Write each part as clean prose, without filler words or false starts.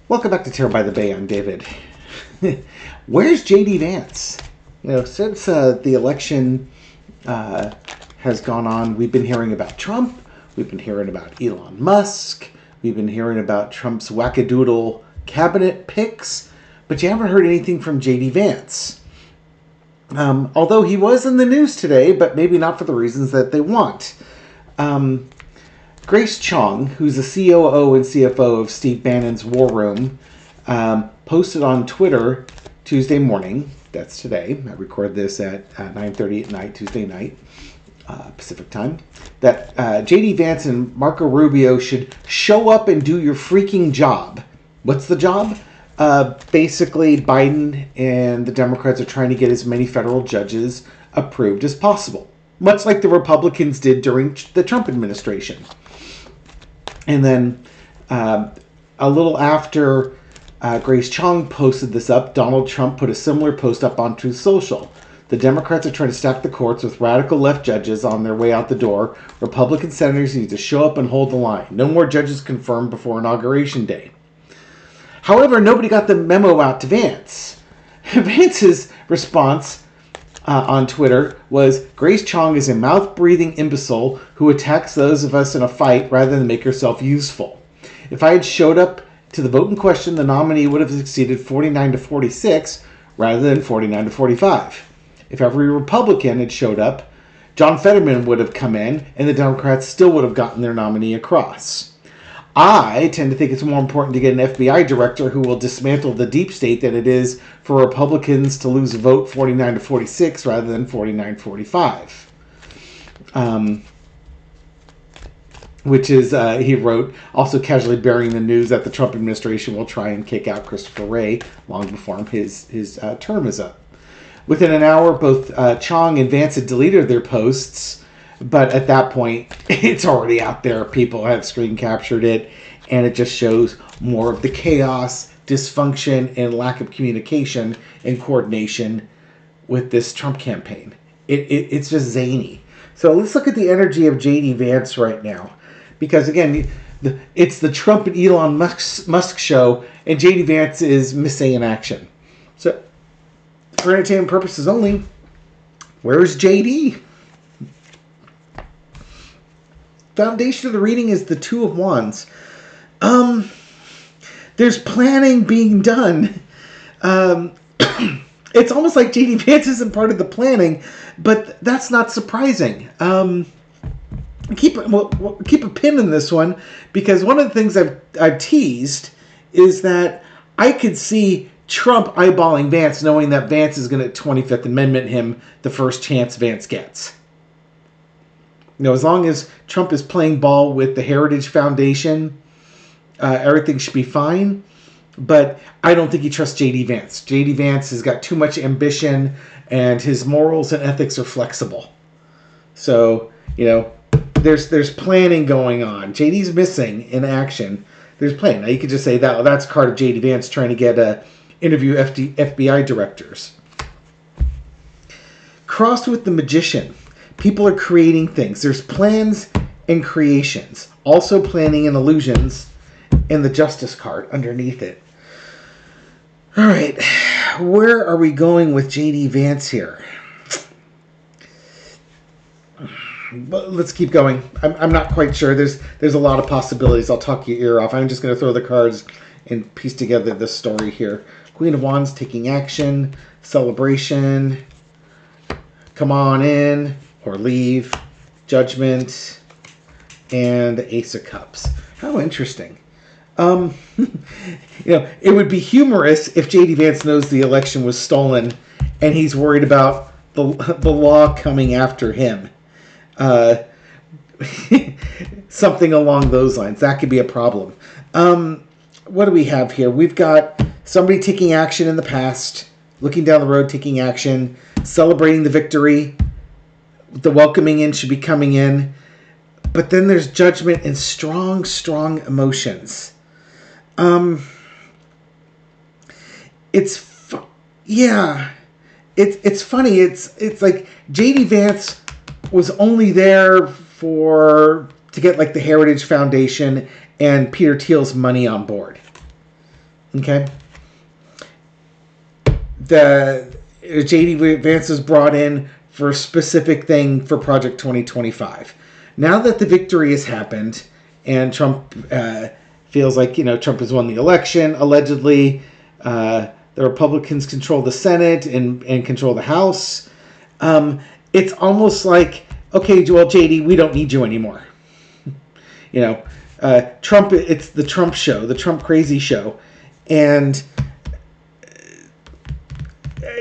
Welcome back to Terror by the Bay. I'm David. Where's JD Vance? Since the election has gone on, we've been hearing about Trump. We've been hearing about Elon Musk. We've been hearing about Trump's wackadoodle cabinet picks. But you haven't heard anything from JD Vance. Although he was in the news today, but maybe not for the reasons that they want. Grace Chong, who's the COO and CFO of Steve Bannon's War Room, posted on Twitter Tuesday morning, that's today, I record this at 9:30 at night, Tuesday night, Pacific time, that JD Vance and Marco Rubio should show up and do your freaking job. What's the job? Basically, Biden and the Democrats are trying to get as many federal judges approved as possible, much like the Republicans did during the Trump administration. And then a little after Grace Chong posted this up, Donald Trump put a similar post up on Truth Social. The Democrats are trying to stack the courts with radical left judges on their way out the door. Republican senators need to show up and hold the line. No more judges confirmed before Inauguration Day. However, nobody got the memo out to Vance. Vance's response on Twitter was, Grace Chong is a mouth-breathing imbecile who attacks those of us in a fight rather than make herself useful. If I had showed up to the vote in question, the nominee would have succeeded 49-46 rather than 49-45. If every Republican had showed up, John Fetterman would have come in and the Democrats still would have gotten their nominee across. I tend to think it's more important to get an FBI director who will dismantle the deep state than it is for Republicans to lose a vote 49-46 rather than 49-45. Which is, he wrote, also casually burying the news that the Trump administration will try and kick out Christopher Wray long before his term is up. Within an hour, both Chong and Vance had deleted their posts. But at that point, it's already out there. People have screen captured it, and it just shows more of the chaos, dysfunction, and lack of communication and coordination with this Trump campaign. It's just zany. So let's look at the energy of JD Vance right now. Because, again, it's the Trump and Elon Musk show, and JD Vance is missing in action. So, for entertainment purposes only, where's JD? Foundation of the reading is the Two of Wands. There's planning being done. It's almost like JD Vance isn't part of the planning, but that's not surprising. Keep a pin in this one, because one of the things I've teased is that I could see Trump eyeballing Vance, knowing that Vance is going to 25th Amendment him the first chance Vance gets. As long as Trump is playing ball with the Heritage Foundation, everything should be fine. But I don't think he trusts JD Vance. JD Vance has got too much ambition, and his morals and ethics are flexible. So, there's planning going on. JD's missing in action. There's planning. Now, you could just say that's part of JD Vance trying to get interview FBI directors. Crossed with the Magician. People are creating things. There's plans and creations. Also planning and illusions, and the Justice card underneath it. All right. Where are we going with JD Vance here? But let's keep going. I'm not quite sure. There's a lot of possibilities. I'll talk your ear off. I'm just going to throw the cards and piece together this story here. Queen of Wands taking action. Celebration. Come on in. Or leave, Judgment, and the Ace of Cups. How interesting. It would be humorous if JD Vance knows the election was stolen and he's worried about the law coming after him. Something along those lines. That could be a problem. What do we have here? We've got somebody taking action in the past, looking down the road, taking action, celebrating the victory. The welcoming in should be coming in. But then there's Judgment and strong, strong emotions. It's funny. It's like JD Vance was only there to get like the Heritage Foundation and Peter Thiel's money on board. Okay. The JD Vance was brought in for a specific thing for Project 2025. Now that the victory has happened and Trump feels like, Trump has won the election, allegedly, the Republicans control the Senate and control the House. It's almost like, okay, well, JD, we don't need you anymore. Trump, it's the Trump show, the Trump crazy show. And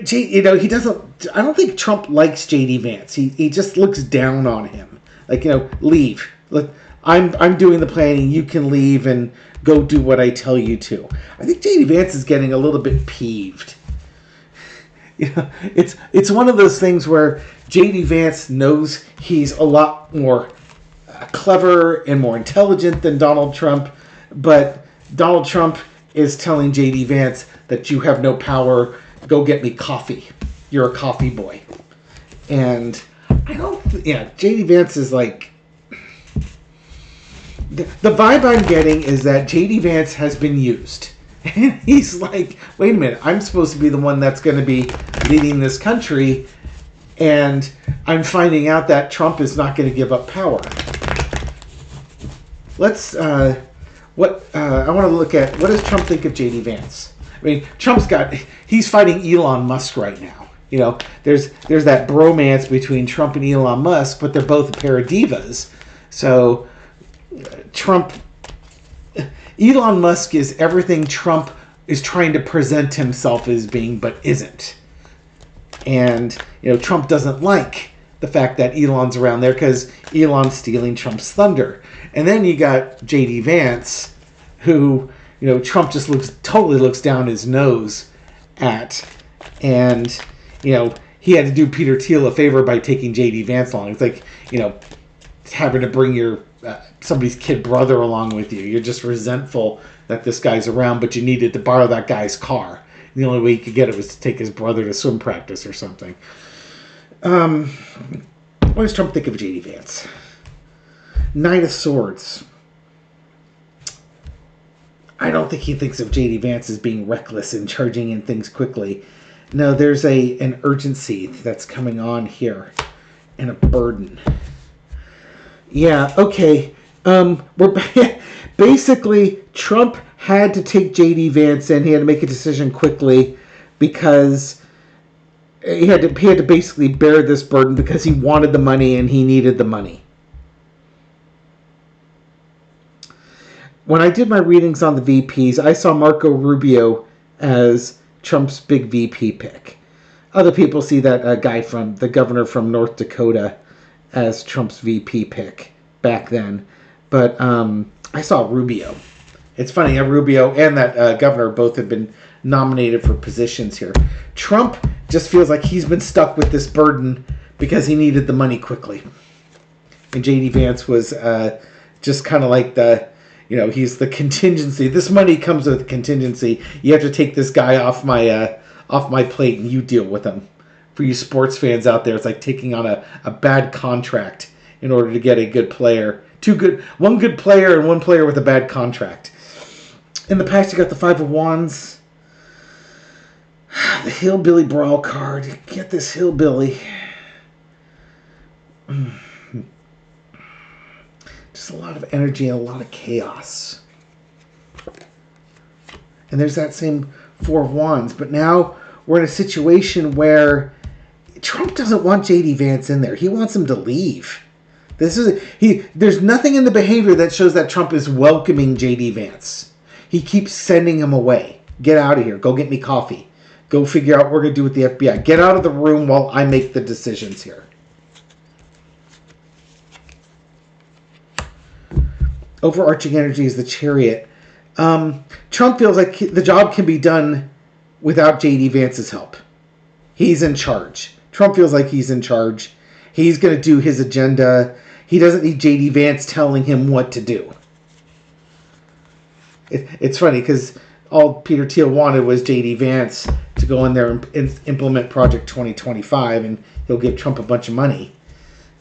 he doesn't. I don't think Trump likes JD Vance. He just looks down on him. Like, leave. Look, I'm doing the planning. You can leave and go do what I tell you to. I think JD Vance is getting a little bit peeved. It's one of those things where JD Vance knows he's a lot more clever and more intelligent than Donald Trump, but Donald Trump is telling JD Vance that you have no power. Go get me coffee. You're a coffee boy. And I don't... JD Vance is like... The vibe I'm getting is that JD Vance has been used. And he's like, wait a minute, I'm supposed to be the one that's going to be leading this country, and I'm finding out that Trump is not going to give up power. Let's... I want to look at... What does Trump think of JD Vance? I mean, he's fighting Elon Musk right now. There's that bromance between Trump and Elon Musk, but they're both a pair of divas. So, Elon Musk is everything Trump is trying to present himself as being, but isn't. And, Trump doesn't like the fact that Elon's around there because Elon's stealing Trump's thunder. And then you got JD Vance, who... Trump just totally looks down his nose at, and, he had to do Peter Thiel a favor by taking JD Vance along. It's like, having to bring your somebody's kid brother along with you. You're just resentful that this guy's around, but you needed to borrow that guy's car. The only way you could get it was to take his brother to swim practice or something. What does Trump think of JD Vance? Knight of Swords. I don't think he thinks of JD Vance as being reckless and charging in things quickly. No, there's an urgency that's coming on here, and a burden. Yeah, okay. Basically, Trump had to take JD Vance in. He had to make a decision quickly because he had to basically bear this burden because he wanted the money and he needed the money. When I did my readings on the VPs, I saw Marco Rubio as Trump's big VP pick. Other people see that guy the governor from North Dakota as Trump's VP pick back then. But I saw Rubio. It's funny, Rubio and that governor both have been nominated for positions here. Trump just feels like he's been stuck with this burden because he needed the money quickly. And JD Vance was just kind of like he's the contingency. This money comes with contingency. You have to take this guy off my plate and you deal with him. For you sports fans out there, it's like taking on a bad contract in order to get a good player. One good player and one player with a bad contract. In the past, you got the Five of Wands. The Hillbilly Brawl card. Get this Hillbilly. Just a lot of energy and a lot of chaos. And there's that same Four of Wands. But now we're in a situation where Trump doesn't want JD Vance in there. He wants him to leave. There's nothing in the behavior that shows that Trump is welcoming JD Vance. He keeps sending him away. Get out of here. Go get me coffee. Go figure out what we're going to do with the FBI. Get out of the room while I make the decisions here. Overarching energy is the Chariot. Trump feels like the job can be done without JD Vance's help. He's in charge. Trump feels like he's in charge. He's going to do his agenda. He doesn't need JD Vance telling him what to do. It's funny because all Peter Thiel wanted was JD Vance to go in there and implement Project 2025, and he'll give Trump a bunch of money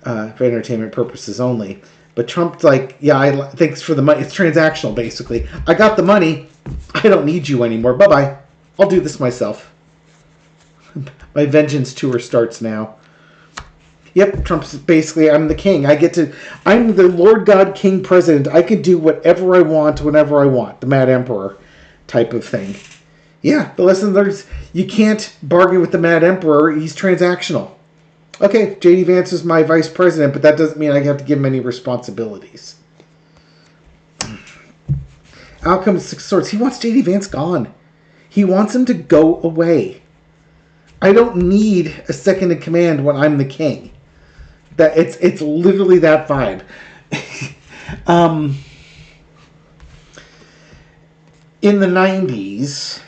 for entertainment purposes only. But Trump's like, yeah, thanks for the money. It's transactional, basically. I got the money. I don't need you anymore. Bye-bye. I'll do this myself. My vengeance tour starts now. Yep, Trump's basically, I'm the king. I'm the Lord God King President. I can do whatever I want, whenever I want. The Mad Emperor type of thing. Yeah, the lesson learned, you can't bargain with the Mad Emperor. He's transactional. Okay, JD Vance is my vice president, but that doesn't mean I have to give him any responsibilities. Outcome 6 Swords. He wants JD Vance gone. He wants him to go away. I don't need a second in command when I'm the king. That it's literally that vibe. In the 90s,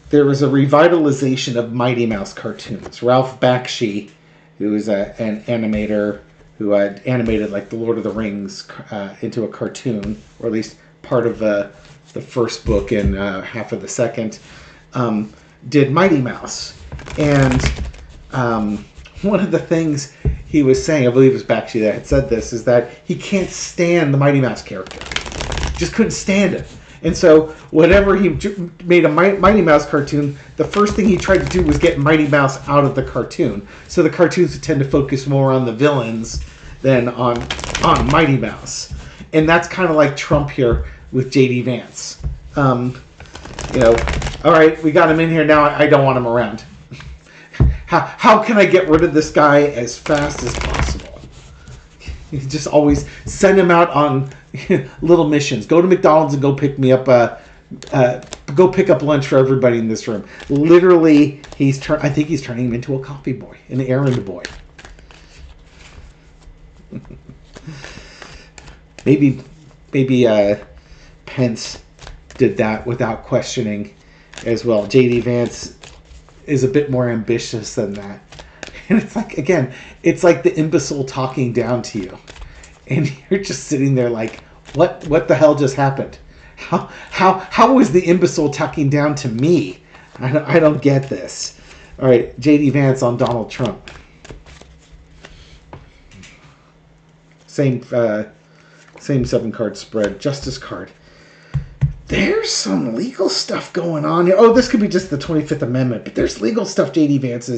there was a revitalization of Mighty Mouse cartoons. Ralph Bakshi, who was an animator who had animated like the Lord of the Rings into a cartoon, or at least part of the first book and half of the second, did Mighty Mouse. And one of the things he was saying, I believe it was Bakshi that had said this, is that he can't stand the Mighty Mouse character. Just couldn't stand it. And so whenever he made a Mighty Mouse cartoon, the first thing he tried to do was get Mighty Mouse out of the cartoon. So the cartoons would tend to focus more on the villains than on Mighty Mouse. And that's kind of like Trump here with JD Vance. All right, we got him in here now. I don't want him around. How can I get rid of this guy as fast as possible? You just always send him out on little missions. Go to McDonald's and go pick me up. Go pick up lunch for everybody in this room. Literally, I think he's turning him into a coffee boy, an errand boy. Maybe Pence did that without questioning as well. JD Vance is a bit more ambitious than that. And it's like, again, it's like the imbecile talking down to you. And you're just sitting there like, what the hell just happened? How was the imbecile talking down to me? I don't get this. All right, JD Vance on Donald Trump. Same 7-card spread. Justice card. There's some legal stuff going on here. Oh, this could be just the 25th Amendment, but there's legal stuff JD Vance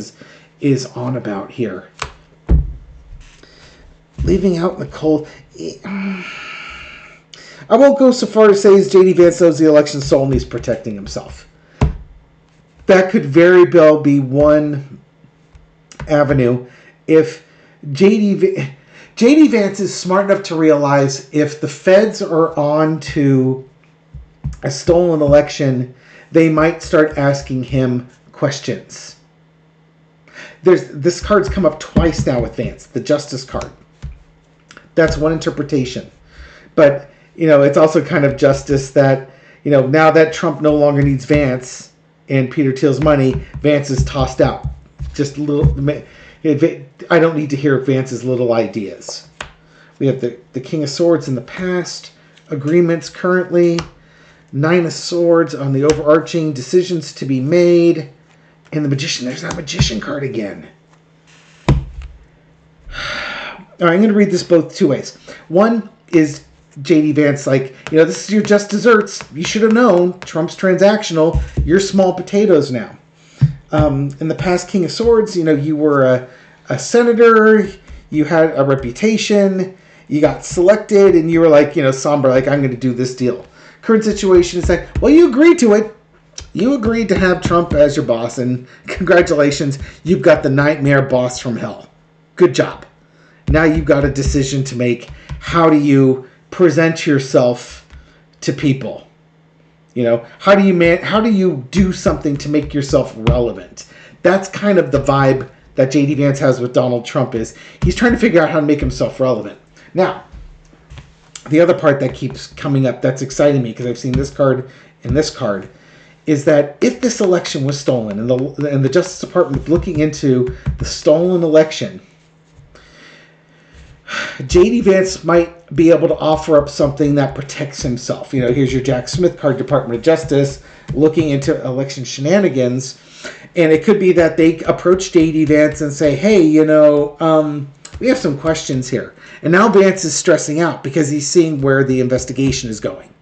is on about here. Leaving out in the cold. I won't go so far to say as JD Vance knows the election stolen, he's protecting himself. That could very well be one avenue. If JD Vance is smart enough to realize if the feds are on to a stolen election, they might start asking him questions. This card's come up twice now with Vance, the Justice card. That's one interpretation. But, it's also kind of justice that, now that Trump no longer needs Vance and Peter Thiel's money, Vance is tossed out. Just a little. I don't need to hear Vance's little ideas. We have the King of Swords in the past, agreements currently, 9 of Swords on the overarching decisions to be made, and the Magician. There's that Magician card again. All right, I'm going to read this both two ways. One is JD Vance this is your just desserts. You should have known. Trump's transactional. You're small potatoes now. In the past King of Swords, you were a senator. You had a reputation. You got selected, and you were somber, I'm going to do this deal. Current situation is well, you agreed to it. You agreed to have Trump as your boss, and congratulations, you've got the nightmare boss from hell. Good job. Now you've got a decision to make. How do you present yourself to people? How do you do something to make yourself relevant? That's kind of the vibe that JD Vance has with Donald Trump. Is he's trying to figure out how to make himself relevant. Now, the other part that keeps coming up that's exciting me, because I've seen this card and this card, is that if this election was stolen and the Justice Department looking into the stolen election, JD Vance might be able to offer up something that protects himself. Here's your Jack Smith card, Department of Justice, looking into election shenanigans. And it could be that they approach JD Vance and say, hey, we have some questions here. And now Vance is stressing out because he's seeing where the investigation is going.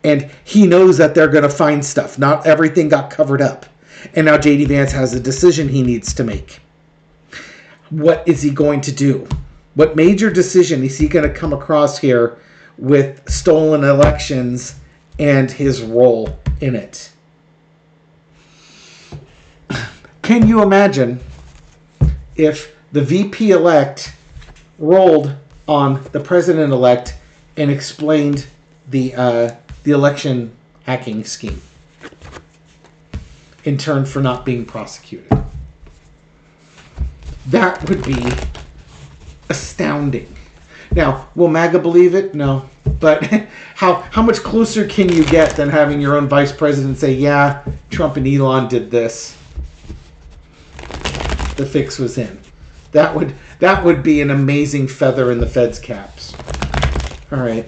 And he knows that they're going to find stuff. Not everything got covered up. And now JD Vance has a decision he needs to make. What is he going to do? What major decision is he going to come across here with stolen elections and his role in it? Can you imagine if the VP-elect rolled on the president-elect and explained the election hacking scheme in turn for not being prosecuted? That would be astounding. Now, will MAGA believe it? No. But how much closer can you get than having your own vice president say, yeah, Trump and Elon did this. The fix was in. That would be an amazing feather in the Fed's caps. All right.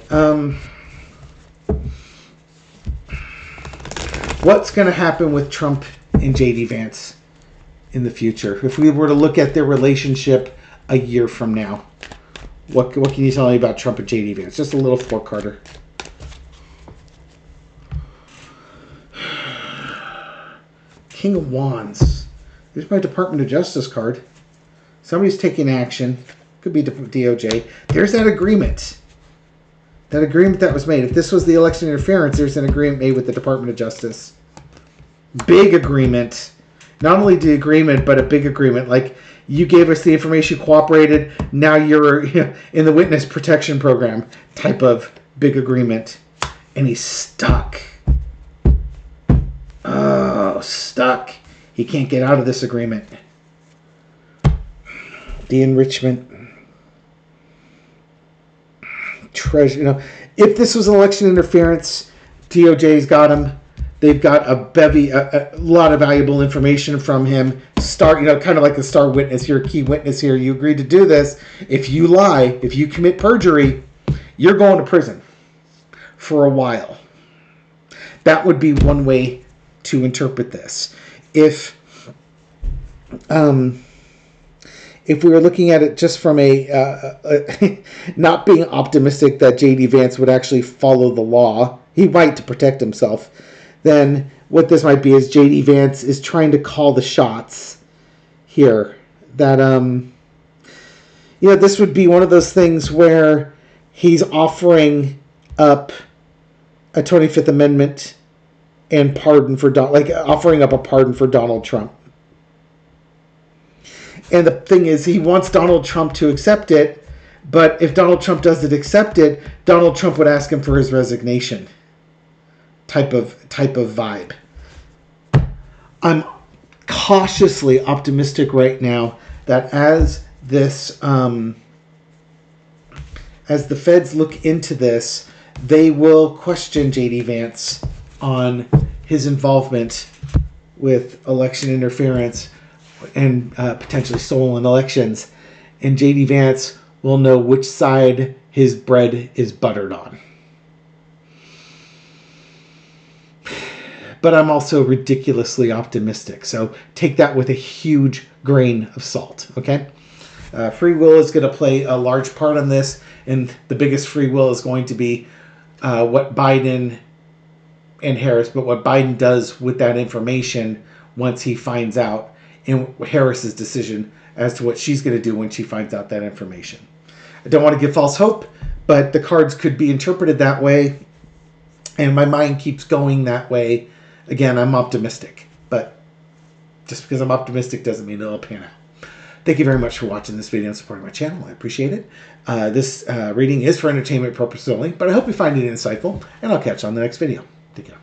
What's going to happen with Trump and JD Vance in the future? If we were to look at their relationship a year from now, what can you tell me about Trump and JD Vance? Just a little four-carder. King of Wands. Here's my Department of Justice card. Somebody's taking action. Could be DOJ. There's that agreement. That agreement that was made. If this was the election interference, there's an agreement made with the Department of Justice. Big agreement. Not only the agreement, but a big agreement. Like, you gave us the information, cooperated, now you're in the witness protection program type of big agreement. And he's stuck. Oh, stuck. He can't get out of this agreement. The enrichment. Treasure. If this was an election interference, DOJ's got him. They've got a bevy, a lot of valuable information from him. Kind of like the star witness. You're a key witness here. You agreed to do this. If you lie, if you commit perjury, you're going to prison for a while. That would be one way to interpret this. If we were looking at it just from a not being optimistic that JD Vance would actually follow the law, he might to protect himself, then what this might be is JD Vance is trying to call the shots here. That this would be one of those things where he's offering up a 25th Amendment and pardon for offering up a pardon for Donald Trump. And the thing is, he wants Donald Trump to accept it, but if Donald Trump doesn't accept it, Donald Trump would ask him for his resignation. Type of vibe. I'm cautiously optimistic right now that as the feds look into this, they will question JD Vance on his involvement with election interference and potentially stolen elections, and JD Vance will know which side his bread is buttered on. But I'm also ridiculously optimistic, so take that with a huge grain of salt, okay? Free will is going to play a large part on this, and the biggest free will is going to be what Biden and Harris, but what Biden does with that information once he finds out, and Harris's decision as to what she's going to do when she finds out that information. I don't want to give false hope, but the cards could be interpreted that way, and my mind keeps going that way. Again, I'm optimistic, but just because I'm optimistic doesn't mean it'll pan out. Thank you very much for watching this video and supporting my channel. I appreciate it. This reading is for entertainment purposes only, but I hope you find it insightful, and I'll catch you on the next video. Take care.